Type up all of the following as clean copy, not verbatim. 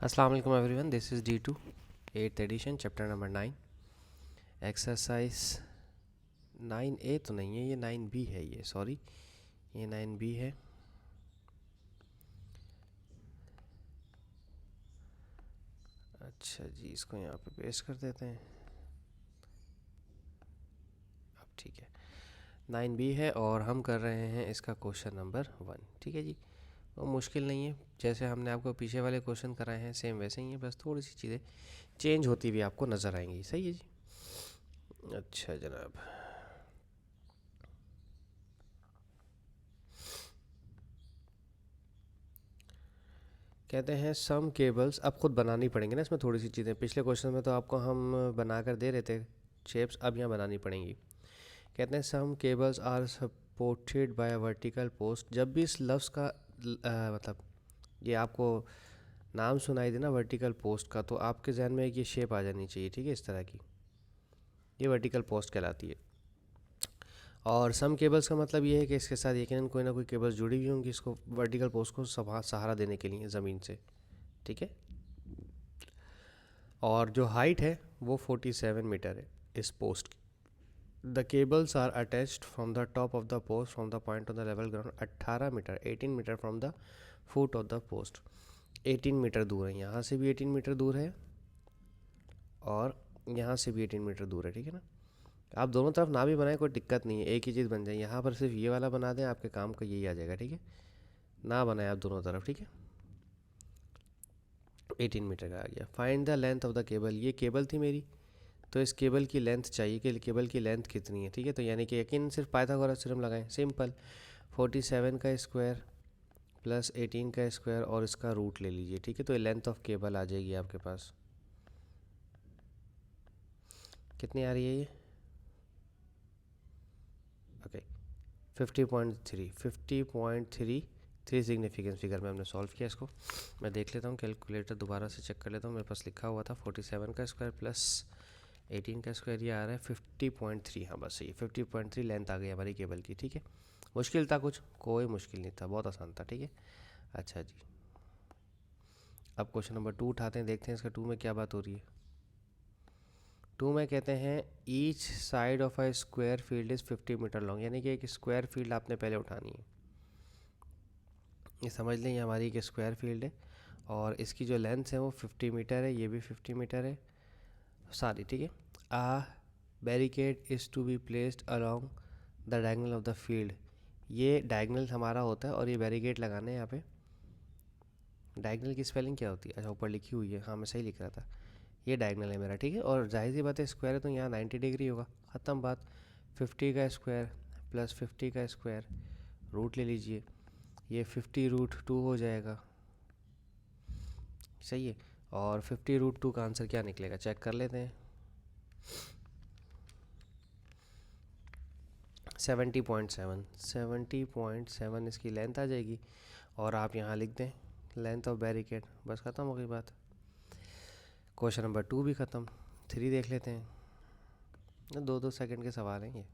अस्सलाम वालेकुम everyone, this is D2 8th edition chapter number 9 exercise 9A तो नहीं है, ये 9B है। ये सॉरी, ये 9B है। अच्छा जी, इसको यहाँ पे पेस्ट कर देते हैं। अब ठीक है, 9B है और हम कर रहे हैं इसका क्वेश्चन नंबर 1। ठीक है जी, वो मुश्किल नहीं है, जैसे हमने आपको पीछे वाले क्वेश्चन कराए हैं सेम वैसे ही है, बस थोड़ी सी चीज़ें चेंज होती हुई आपको नज़र आएंगी। सही है जी। अच्छा जनाब, कहते हैं सम केबल्स, अब खुद बनानी पड़ेंगी ना इसमें थोड़ी सी चीज़ें। पिछले क्वेश्चन में तो आपको हम बना कर दे रहे थे शेप्स, अब यहाँ बनानी पड़ेंगी। कहते हैं some cables are supported by vertical post. जब भी इस लफ्ज़ का मतलब ये आपको नाम सुनाई देना वर्टिकल पोस्ट का, तो आपके जहन में एक ये शेप आ जानी चाहिए। ठीक है, इस तरह की, ये वर्टिकल पोस्ट कहलाती है। और सम केबल्स का मतलब ये है कि इसके साथ यकीनन कोई ना कोई केबल्स जुड़ी हुई होंगी इसको वर्टिकल पोस्ट को सहारा देने के लिए ज़मीन से। ठीक है, और जो हाइट है वो 47 मीटर है इस पोस्ट की। The cables are attached from the top of the post from the point of the level ground 18 metre 18 metre from the foot of the post. 18 metre दूर है, यहाँ से भी 18 मीटर दूर है और यहाँ से भी 18 मीटर दूर है। ठीक है ना, आप दोनों तरफ ना भी बनाए कोई दिक्कत नहीं है, एक ही चीज़ बन जाए। यहाँ पर सिर्फ ये वाला बना दें, आपके काम का यही आ जाएगा। ठीक है, ना बनाए आप दोनों तरफ। ठीक है, 18 मीटर का आ गया। Find the length of the cable, ये केबल थी मेरी, तो इस केबल की लेंथ चाहिए कि केबल की लेंथ कितनी है। ठीक है, तो यानी कि यकीन सिर्फ पाइथागोरस थ्योरम लगाएं, सिंपल। 47 का स्क्वायर प्लस 18 का स्क्वायर और इसका रूट ले लीजिए। ठीक है, तो ये लेंथ ऑफ केबल आ जाएगी आपके पास। कितनी आ रही है ये? ओके, 50.3 थ्री सिग्निफिकेंस फिगर में हमने सॉल्व किया इसको। मैं देख लेता हूँ, कैलकुलेटर दोबारा से चेक कर लेता हूँ। मेरे पास लिखा हुआ था 47 का स्क्वायर प्लस 18 का स्क्वायर, ये आ रहा है 50.3। हाँ बस सही, 50.3 लेंथ आ गई हमारी केबल की। ठीक है, मुश्किल था कुछ? कोई मुश्किल नहीं था, बहुत आसान था। ठीक है, अच्छा जी, अब क्वेश्चन नंबर 2 उठाते हैं, देखते हैं इसका 2 में क्या बात हो रही है। 2 में कहते हैं each side of a square field is 50 metre long, यानी कि एक स्क्वायर फील्ड आपने पहले उठानी है। ये समझ लें, ये हमारी एक स्क्वायर फील्ड है और इसकी जो लेंथ है वो 50 मीटर है, ये भी 50 मीटर है सारी। ठीक है, a barricade is to be placed along the diagonal of the field. ये डायगनल हमारा होता है और ये बैरिकेड लगाना है यहाँ पे। डायगनल की स्पेलिंग क्या होती है? अच्छा, ऊपर लिखी हुई है, हाँ मैं सही लिख रहा था। ये डायगनल है मेरा। ठीक है, और जाहिर सी बात है स्क्वायर है तो यहाँ 90 डिग्री होगा, ख़त्म बात। 50 का स्क्वायर प्लस 50 का स्क्वायर, रूट ले लीजिए, ये 50√2 हो जाएगा। सही है, और 50√2 का आंसर क्या निकलेगा चेक कर लेते हैं। 70.7 इसकी लेंथ आ जाएगी और आप यहाँ लिख दें लेंथ ऑफ बैरिकेड, बस ख़त्म हो गई बात। क्वेश्चन नंबर 2 भी ख़त्म। 3 देख लेते हैं, 2-2 सेकंड के सवाल हैं ये,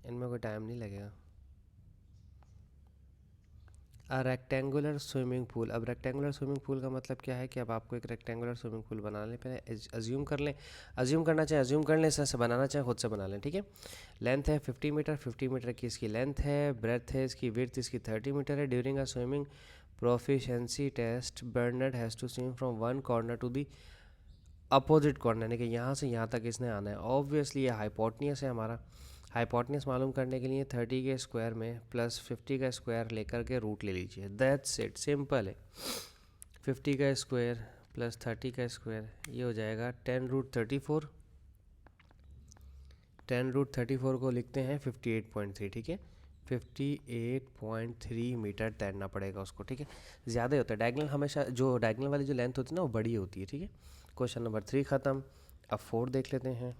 इनमें कोई टाइम नहीं लगेगा। A rectangular swimming pool. अब रेक्टेंगुलर स्विमिंग पूल का मतलब क्या है कि अब आपको एक रेक्टेंगुलर स्विमिंग पूल बनाने पहले अज्यूम कर लें, अज्यूम करना चाहें अज्यूम कर लें, से बनाना चाहें खुद से बना लें। ठीक है, लेंथ है 50 मीटर, 50 मीटर की इसकी लेंथ है, ब्रेथ है इसकी, विड्थ इसकी 30 मीटर है। During a swimming proficiency test Bernard has to swim from one corner to the opposite corner, यानी कि यहाँ से यहाँ तक इसने आना है। ऑब्वियसली ये हाइपोटनियस है हमारा, हाइपोटनियस मालूम करने के लिए 30 के स्क्वायर में प्लस 50 का स्क्वायर लेकर के रूट ले लीजिए, दैट्स इट, सिंपल है। 50 का स्क्वायर प्लस 30 का स्क्वायर, ये हो जाएगा 10√34। 10√34 को लिखते हैं 58.3। ठीक है, 58.3 मीटर तैरना पड़ेगा उसको। ठीक है, ज़्यादा ही होता है डायगनल, हमेशा जो डायगनल वाली जो लेंथ होती है ना वो बड़ी होती है। ठीक है, क्वेश्चन नंबर 3 ख़त्म। अब 4 देख लेते हैं।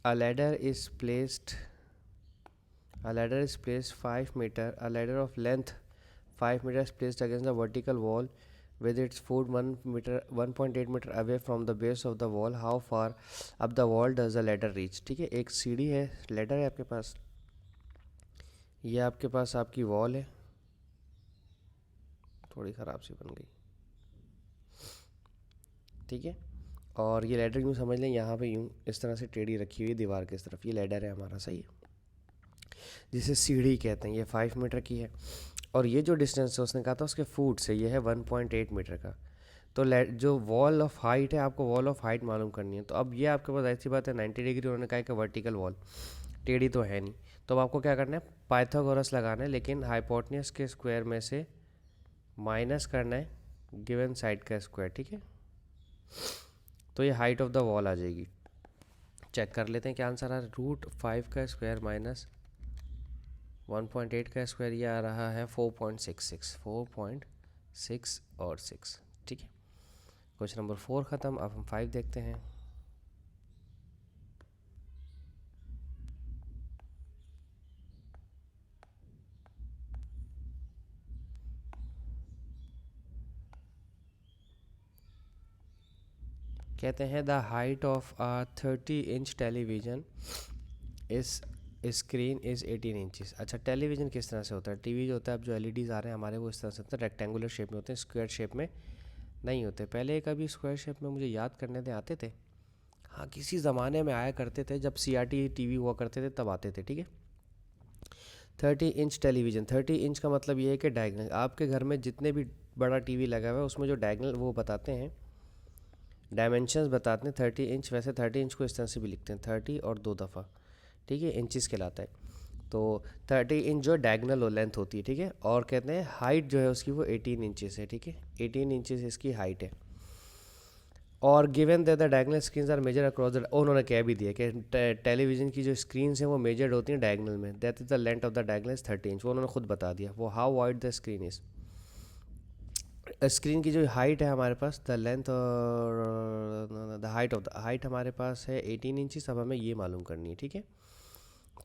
A ladder is placed. A ladder is placed 5 meter. A ladder of length 5 meters placed against the vertical wall with its foot 1 meter 1.8 meter away from the base of the wall. How far up the wall does the ladder reach? ठीक है, एक सीढ़ी है, ladder है आपके पास, ये आपके पास आपकी वॉल है, थोड़ी ख़राब सी बन गई, ठीक है। और ये लैडर यूँ समझ लें, यहाँ पे यूँ इस तरह से टेढ़ी रखी हुई है दीवार की तरफ, ये लैडर है हमारा, सही है, जिसे सीढ़ी कहते हैं। ये 5 मीटर की है और ये जो डिस्टेंस है उसने कहा था उसके फुट से, ये है 1.8 मीटर का। तो जो वॉल ऑफ हाइट है, आपको वॉल ऑफ हाइट मालूम करनी है। तो अब ये आपके पास ऐसी बात है 90 डिग्री, उन्होंने कहा कि वर्टिकल वॉल, टेढ़ी तो है नहीं, तो अब आपको क्या करना है, पाइथागोरस लगाना है, लेकिन हाइपोटेन्यूज के स्क्वायर में से माइनस करना है गिवन साइड का स्क्वायर, ठीक है। तो ये हाइट ऑफ द वॉल आ जाएगी। चेक कर लेते हैं क्या आंसर आ रहा है। √5 का स्क्वायर माइनस 1.8 का स्क्वायर, ये आ रहा है 4.66, 4.6 और 6, ठीक है। क्वेश्चन नंबर 4 ख़त्म। अब हम 5 देखते हैं। कहते हैं the height of a 30 inch television इस स्क्रीन इज़ 18 इंचज़। अच्छा, टेलीविज़न किस तरह से होता है, टीवी जो होता है, अब जो एलईडीज़ आ रहे हैं हमारे, वो इस तरह से होते हैं, रेक्टेंगुलर शेप में होते हैं, स्क्वायर शेप में नहीं होते। पहले कभी स्क्वायर शेप में मुझे याद करने दे आते थे, हाँ किसी ज़माने में आया करते थे, जब सीआरटी टीवी हुआ करते थे तब आते थे, ठीक है। 30 इंच टेलीविज़न, 30 इंच का मतलब ये है कि डायगनल, आपके घर में जितने भी बड़ा टीवी लगा हुआ है उसमें जो डायगनल वो बताते हैं, डायमेंशंस बताते हैं 30 इंच। वैसे 30 इंच को इस तरह से भी लिखते हैं, 30 और 2 दफ़ा, ठीक है, इंचेस कहलाता है। तो 30 इंच जो डायगनल और लेंथ होती है, ठीक है। और कहते हैं हाइट जो है उसकी वो 18 इंचेस है, ठीक है, 18 इंचेस इसकी हाइट है। और given that the diagonal screens are measure across the, उन्होंने कह भी दिया कि टेलीविज़न की जो स्क्रीन्स हैं वो मेजर्ड होती हैं डायगनल में, that is the length of the diagonal is 30 inch, वो उन्होंने खुद बता दिया। वो how wide the screen is, screen की जो हाइट है हमारे पास, द लेंथ और the height of the, height हमारे पास है 18 इंचज़। अब हमें ये मालूम करनी है, ठीक है।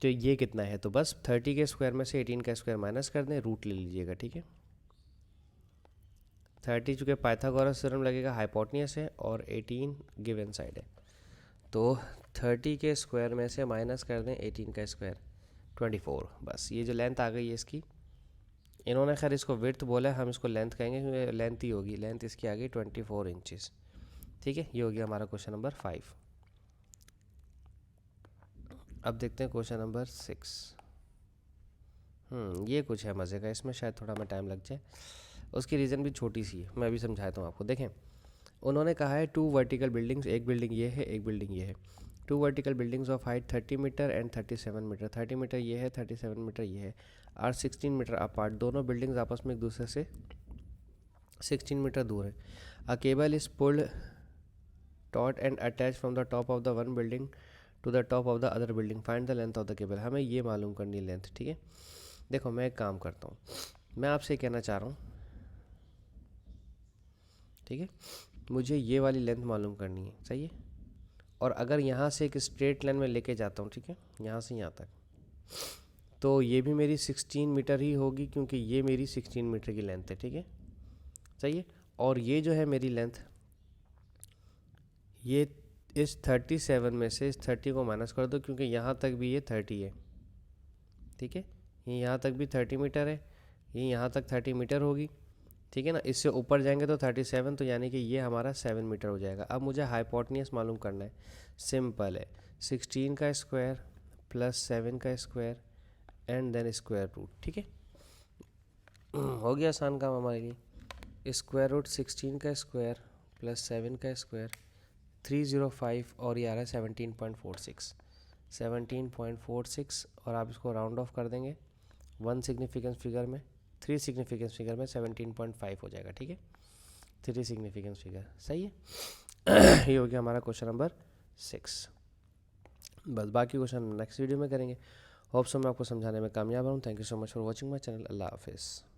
तो ये कितना है, तो बस 30 के स्क्वायर में से 18 का स्क्वायर माइनस कर दें, रूट ले लीजिएगा, ठीक है। 30 चूँकि पाइथागोरस थ्योरम लगेगा, हाइपोटेन्यूज है, और 18 गिवन साइड है। तो 30 के स्क्वायर में से माइनस कर दें 18 का स्क्वायर, 24। बस ये जो लेंथ आ गई है इसकी, इन्होंने खैर इसको विड्थ बोला है, हम इसको लेंथ कहेंगे क्योंकि लेंथ ही होगी, लेंथ इसकी आ गई 24 इंचज़, ठीक है। ये हो गया हमारा क्वेश्चन नंबर 5। अब देखते हैं क्वेश्चन नंबर 6। ये कुछ है मज़े का, इसमें शायद थोड़ा हमें टाइम लग जाए, उसकी रीज़न भी छोटी सी है, मैं अभी समझाता हूँ आपको। देखें, उन्होंने कहा है 2 वर्टिकल बिल्डिंग्स, एक बिल्डिंग ये है, एक बिल्डिंग ये है। 2 vertical buildings of height 30 metre and 37 metre, 30 metre ये है, 37 मीटर ये है, आर 16 मीटर अपार्ट। दोनों बिल्डिंग्स आपस में एक दूसरे से 16 मीटर दूर है। A cable is pulled taut and attach from the top of the one building to the top of the other building, find the length of the cable. हमें ये मालूम करनी लेंथ, ठीक है। देखो मैं एक काम करता हूँ, मैं आपसे कहना चाह रहा हूँ, ठीक है, मुझे ये वाली लेंथ मालूम करनी है, सही है। और अगर यहाँ से एक स्ट्रेट लाइन में लेके जाता हूँ, ठीक है, यहाँ से यहाँ तक, तो ये भी मेरी 16 मीटर ही होगी, क्योंकि ये मेरी 16 मीटर की लेंथ है, ठीक है, सही है। और ये जो है मेरी लेंथ, ये इस 37 में से इस 30 को माइनस कर दो, क्योंकि यहाँ तक भी ये 30 है, ठीक है। ये यहाँ तक भी 30 मीटर है, ये यहाँ तक 30 मीटर होगी, ठीक है ना। इससे ऊपर जाएंगे तो 37, तो यानी कि ये हमारा 7 मीटर हो जाएगा। अब मुझे हाइपोटेन्यूज मालूम करना है, सिंपल है, 16 का स्क्वायर प्लस 7 का square and then square root, ठीक है। हो गया आसान काम हमारे लिए। स्क्वायर रूट 16 का स्क्वायर प्लस 7 का स्क्वायर 305, और ये आ रहा है 17.46, 17.46, और आप इसको राउंड ऑफ कर देंगे 1 सिग्निफिकेंस फिगर में, 3 सिग्निफिकेंस फिगर में 17.5 हो जाएगा, ठीक है। 3 सिग्निफिकेंस फिगर, सही है। ये हो गया हमारा क्वेश्चन नंबर 6। बस बाकी क्वेश्चन नेक्स्ट वीडियो में करेंगे। होप सो मैं आपको समझाने में कामयाब हूँ। Thank you so much for watching my channel. अल्लाह हाफिज़।